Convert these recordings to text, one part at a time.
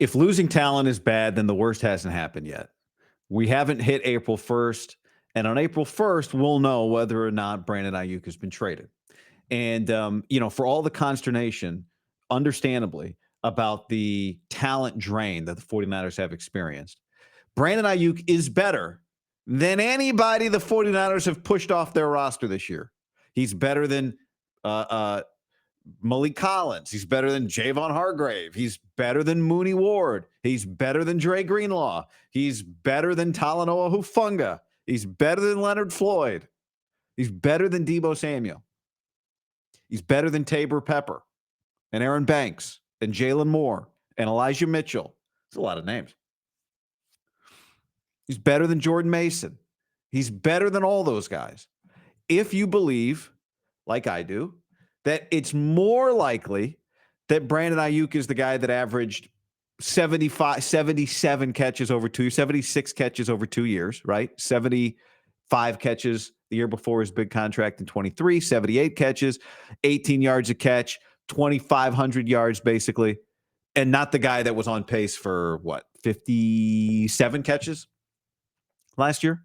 if losing talent is bad, then the worst hasn't happened yet. We haven't hit April 1st, and on April 1st, we'll know whether or not Brandon Aiyuk has been traded. And, for all the consternation, understandably, about the talent drain that the 49ers have experienced, Brandon Aiyuk is better than anybody the 49ers have pushed off their roster this year. He's better than Malik Collins. He's better than Javon Hargrave. He's better than Mooney Ward. He's better than Dre Greenlaw. He's better than Talanoa Hufanga. He's better than Leonard Floyd. He's better than Deebo Samuel. He's better than Tabor Pepper and Aaron Banks and Jalen Moore and Elijah Mitchell. That's a lot of names. He's better than Jordan Mason. He's better than all those guys. If you believe, like I do, that it's more likely that Brandon Aiyuk is the guy that averaged 77 catches over 76 catches over 2 years, right? 75 catches the year before his big contract in 23, 78 catches, 18 yards a catch, 2,500 yards basically, and not the guy that was on pace for 57 catches last year?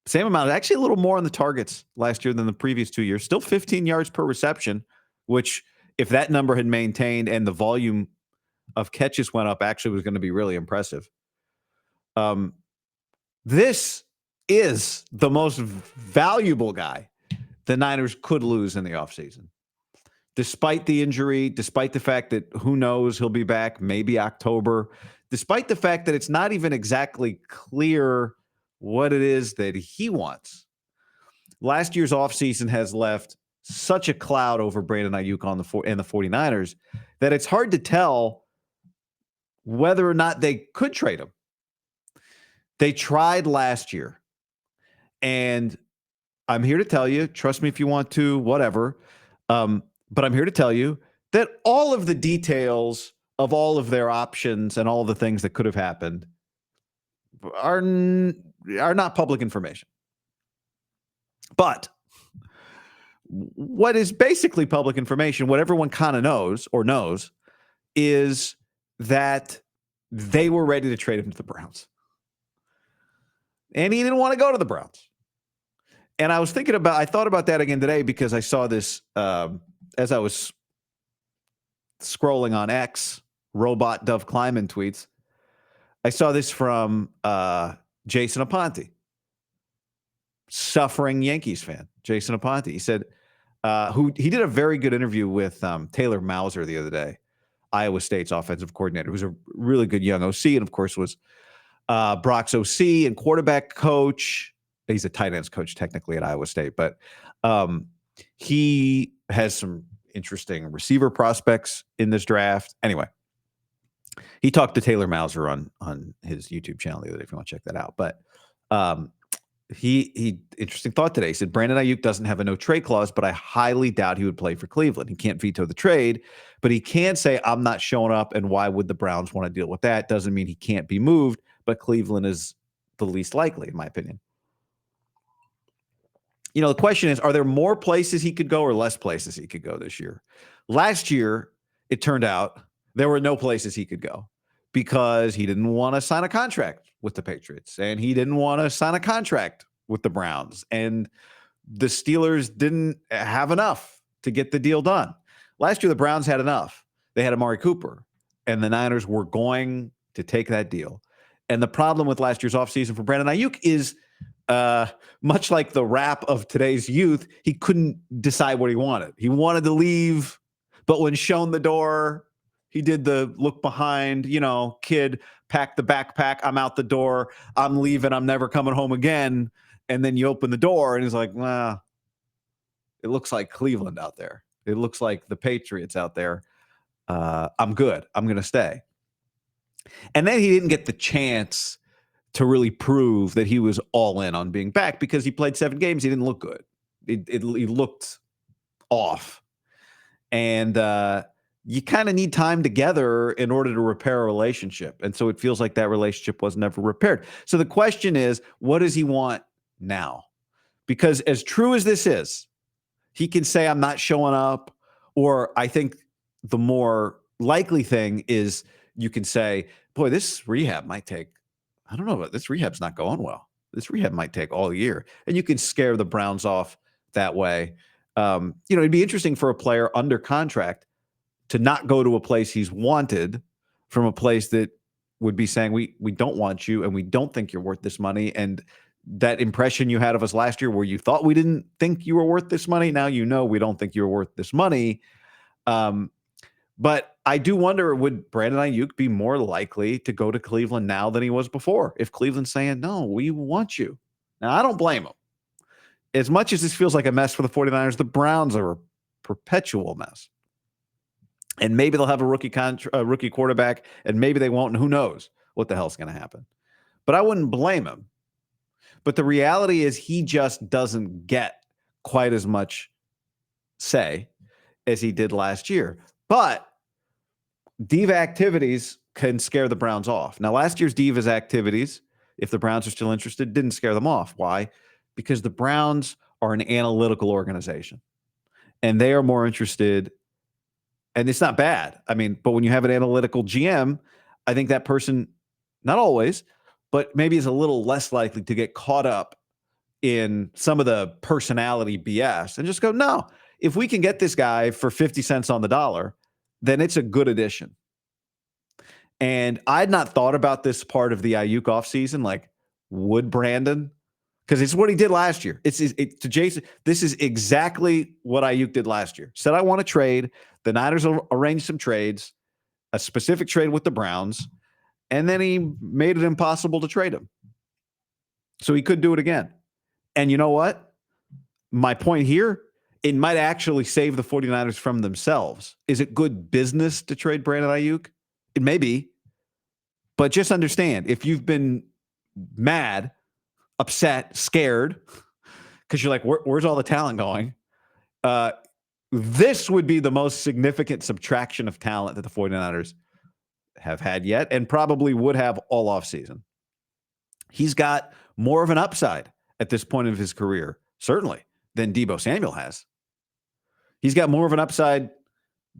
Same amount, actually a little more on the targets last year than the previous 2 years. Still 15 yards per reception, which if that number had maintained and the volume of catches went up, actually was going to be really impressive. This is the most valuable guy the Niners could lose in the offseason. Despite the injury, despite the fact that who knows, he'll be back maybe October, despite the fact that it's not even exactly clear what it is that he wants. Last year's offseason has left such a cloud over Brandon Aiyuk and the 49ers that it's hard to tell whether or not they could trade him. They tried last year. And I'm here to tell you, trust me if you want to, whatever, but I'm here to tell you that all of the details of all of their options and all the things that could have happened are not public information. But what is basically public information, what everyone kind of knows, is that they were ready to trade him to the Browns. And he didn't want to go to the Browns. And I thought about that again today because I saw this as I was scrolling on X, robot Dove Kleiman tweets. I saw this from Jason Aponte, suffering Yankees fan, Jason Aponte. He said, he did a very good interview with Taylor Mauser the other day, Iowa State's offensive coordinator, who's a really good young OC, and of course was Brock's OC and quarterback coach. He's a tight ends coach technically at Iowa State, but he has some interesting receiver prospects in this draft. Anyway, he talked to Taylor Mauser on his YouTube channel the other day, if you want to check that out. But he interesting thought today. He said, Brandon Aiyuk doesn't have a no trade clause, but I highly doubt he would play for Cleveland. He can't veto the trade, but he can say, I'm not showing up, and why would the Browns want to deal with that? Doesn't mean he can't be moved, but Cleveland is the least likely, in my opinion. The question is, are there more places he could go or less places he could go this year? Last year, it turned out there were no places he could go because he didn't want to sign a contract with the Patriots and he didn't want to sign a contract with the Browns. And the Steelers didn't have enough to get the deal done. Last year, the Browns had enough. They had Amari Cooper, and the Niners were going to take that deal. And the problem with last year's offseason for Brandon Aiyuk is much like the rap of today's youth, he couldn't decide what he wanted. He wanted to leave, but when shown the door, he did the look behind, kid, pack the backpack, I'm out the door, I'm leaving, I'm never coming home again. And then you open the door and he's like, well, it looks like Cleveland out there. It looks like the Patriots out there. I'm good. I'm going to stay. And then he didn't get the chance to really prove that he was all in on being back because he played 7 games. He didn't look good. He looked off. And you kind of need time together in order to repair a relationship. And so it feels like that relationship was never repaired. So the question is, what does he want now? Because as true as this is, he can say, I'm not showing up. Or I think the more likely thing is you can say, boy, this rehab might take, I don't know, but this rehab's not going well. This rehab might take all year. And you can scare the Browns off that way. It'd be interesting for a player under contract to not go to a place he's wanted from a place that would be saying, we don't want you and we don't think you're worth this money. And that impression you had of us last year where you thought we didn't think you were worth this money, now we don't think you're worth this money. But I do wonder, would Brandon Aiyuk be more likely to go to Cleveland now than he was before? If Cleveland's saying, no, we want you. Now, I don't blame him. As much as this feels like a mess for the 49ers, the Browns are a perpetual mess. And maybe they'll have a rookie quarterback, and maybe they won't, and who knows what the hell's going to happen. But I wouldn't blame him. But the reality is he just doesn't get quite as much say as he did last year. But diva activities can scare the Browns off. Now, last year's divas activities, if the Browns are still interested, didn't scare them off. Why? Because the Browns are an analytical organization, and they are more interested. And it's not bad. I mean, but when you have an analytical GM, I think that person, not always, but maybe is a little less likely to get caught up in some of the personality BS and just go, no, if we can get this guy for 50 cents on the dollar, then it's a good addition. And I'd not thought about this part of the Aiyuk offseason, like, would Brandon? Because it's what he did last year. To Jason, this is exactly what Aiyuk did last year. Said, I want to trade. The Niners arranged some trades, a specific trade with the Browns, and then he made it impossible to trade him. So he could do it again. And you know what? My point here, it might actually save the 49ers from themselves. Is it good business to trade Brandon Aiyuk? It may be. But just understand, if you've been mad, upset, scared, because you're like, where's all the talent going? This would be the most significant subtraction of talent that the 49ers have had yet, and probably would have all offseason. He's got more of an upside at this point of his career, certainly, than Deebo Samuel has. He's got more of an upside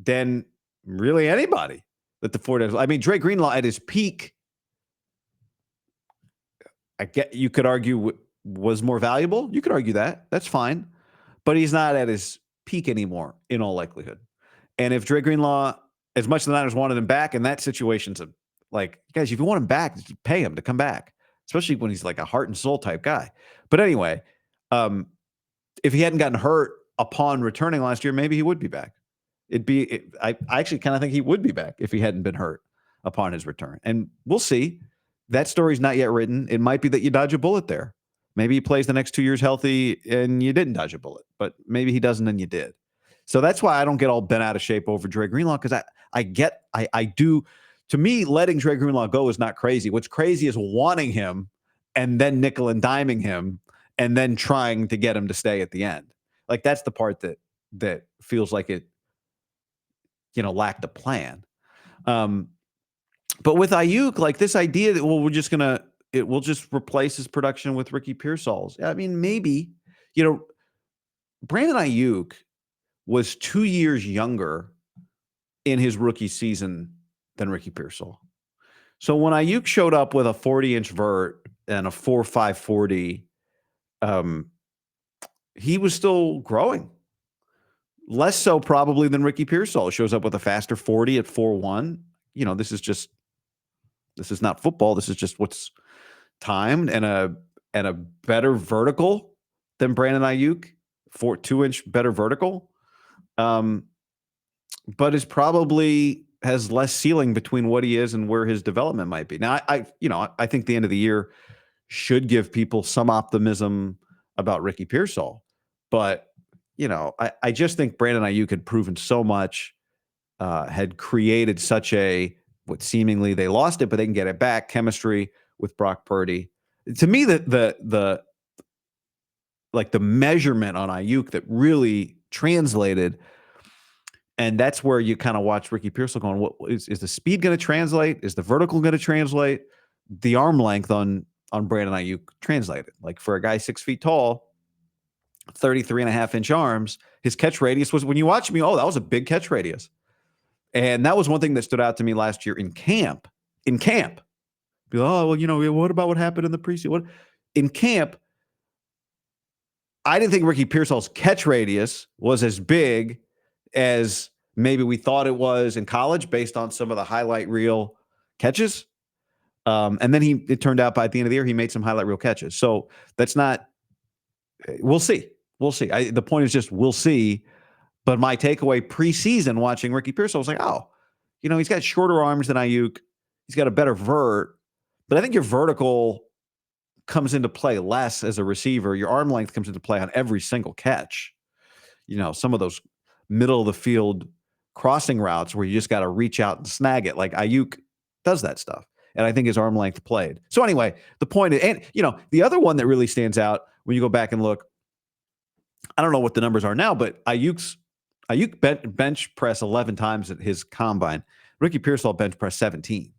than really anybody that the 49ers. I mean, Dre Greenlaw at his peak, you could argue was more valuable. You could argue that. That's fine. But he's not at his peak anymore, in all likelihood. And if Dre Greenlaw, as much as the Niners wanted him back, in that situation's like, guys, if you want him back, just pay him to come back, especially when he's like a heart and soul type guy. But anyway, if he hadn't gotten hurt upon returning last year, maybe he would be back. I actually kind of think he would be back if he hadn't been hurt upon his return. And we'll see. That story's not yet written. It might be that you dodge a bullet there. Maybe he plays the next 2 years healthy and you didn't dodge a bullet, but maybe he doesn't and you did. So that's why I don't get all bent out of shape over Dre Greenlaw, because I do. To me, letting Dre Greenlaw go is not crazy. What's crazy is wanting him and then nickel and diming him and then trying to get him to stay at the end. Like, that's the part that feels like it, lacked a plan. But with Aiyuk, like this idea that, well, it will just replace his production with Ricky Pearsall's. I mean, maybe, Brandon Aiyuk was 2 years younger in his rookie season than Ricky Pearsall. So when Aiyuk showed up with a 40-inch vert and a 4.5 40, he was still growing. Less so probably than Ricky Pearsall. Shows up with a faster 40 at 4.1. This is not football. This is just what's timed, and a better vertical than Brandon Aiyuk, 2-inch better vertical. But is probably has less ceiling between what he is and where his development might be. Now, I think the end of the year should give people some optimism about Ricky Pearsall, but I just think Brandon Aiyuk had proven so much, had created such what seemingly they lost it, but they can get it back. Chemistry with Brock Purdy. To me, the measurement on Aiyuk that really translated, and that's where you kind of watch Ricky Pearsall going, what is the speed going to translate? Is the vertical going to translate? The arm length on Brandon Aiyuk translated. Like, for a guy 6 feet tall, 33.5-inch arms, his catch radius was, when you watch me, that was a big catch radius. And that was one thing that stood out to me last year in camp. In camp. Be like, oh, well, what about what happened in the preseason? What in camp? I didn't think Ricky Pearsall's catch radius was as big as maybe we thought it was in college based on some of the highlight reel catches. And then it turned out by the end of the year, he made some highlight reel catches. So that's not, we'll see. We'll see. The point is just, we'll see. But my takeaway preseason watching Ricky Pearsall was like, oh, he's got shorter arms than Aiyuk. He's got a better vert. But I think your vertical comes into play less as a receiver. Your arm length comes into play on every single catch. Some of those middle of the field crossing routes where you just got to reach out and snag it. Like Aiyuk does that stuff. And I think his arm length played. So anyway, the point is, and the other one that really stands out when you go back and look, I don't know what the numbers are now, but Aiyuk bench press 11 times at his combine. Ricky Pearsall bench press 17.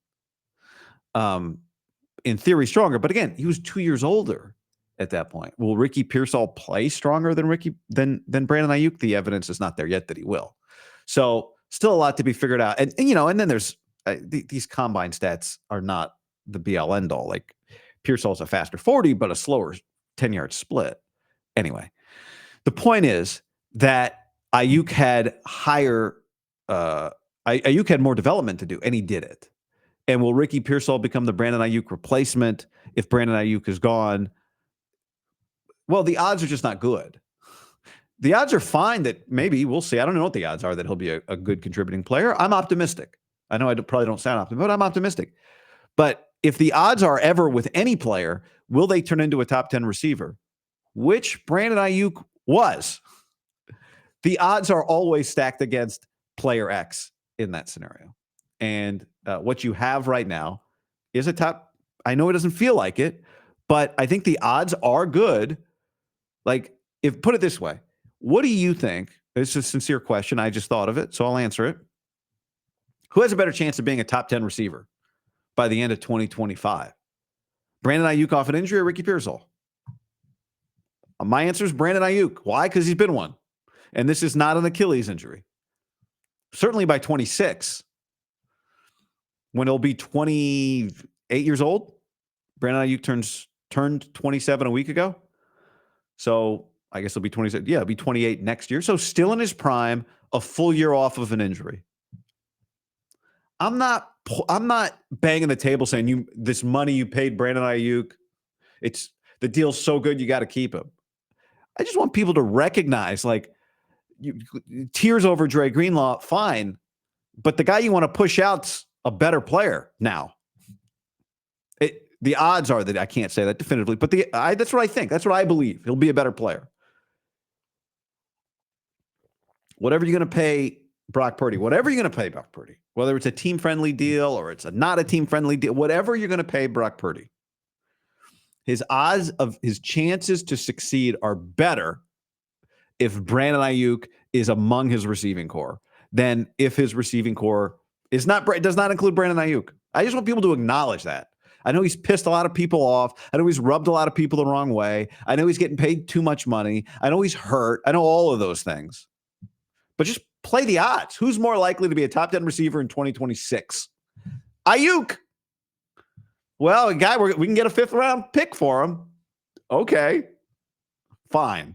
In theory, stronger, but again, he was 2 years older at that point. Will Ricky Pearsall play stronger than Brandon Aiyuk? The evidence is not there yet that he will. So still a lot to be figured out. And then there's these combine stats are not the be all end all. Like Pearsall's a faster 40, but a slower 10-yard split. Anyway, the point is that Aiyuk had Aiyuk had more development to do, and he did it. And will Ricky Pearsall become the Brandon Aiyuk replacement if Brandon Aiyuk is gone? Well, the odds are just not good. The odds are fine that maybe, we'll see. I don't know what the odds are that he'll be a good contributing player. I'm optimistic. I know I probably don't sound optimistic, but I'm optimistic. But if the odds are ever with any player, will they turn into a top 10 receiver? Which Brandon Aiyuk was. The odds are always stacked against player X in that scenario. And what you have right now is a top. I know it doesn't feel like it, but I think the odds are good. Like, put it this way, what do you think? It's a sincere question. I just thought of it, so I'll answer it. Who has a better chance of being a top 10 receiver by the end of 2025? Brandon Aiyuk off an injury or Ricky Pearsall? My answer is Brandon Aiyuk. Why? Because he's been one. And this is not an Achilles injury. Certainly by 26. When he'll be 28 years old. Brandon Aiyuk turned 27 a week ago. So I guess he'll be 27. Yeah, he'll be 28 next year. So still in his prime, a full year off of an injury. I'm not banging the table saying this money you paid Brandon Aiyuk, the deal's so good you got to keep him. I just want people to recognize, like, tears over Dre Greenlaw, fine, but the guy you want to push out's a better player now. The odds are that I can't say that definitively, but that's what I think. That's what I believe. He'll be a better player. Whatever you're going to pay Brock Purdy, whether it's a team-friendly deal or it's not a team-friendly deal, whatever you're going to pay Brock Purdy, his odds of his chances to succeed are better if Brandon Aiyuk is among his receiving core than if his receiving core does not include Brandon Aiyuk. I just want people to acknowledge that. I know he's pissed a lot of people off. I know he's rubbed a lot of people the wrong way. I know he's getting paid too much money. I know he's hurt. I know all of those things. But just play the odds. Who's more likely to be a top 10 receiver in 2026? Aiyuk. Well, a guy we can get a 5th round pick for him. Okay. Fine.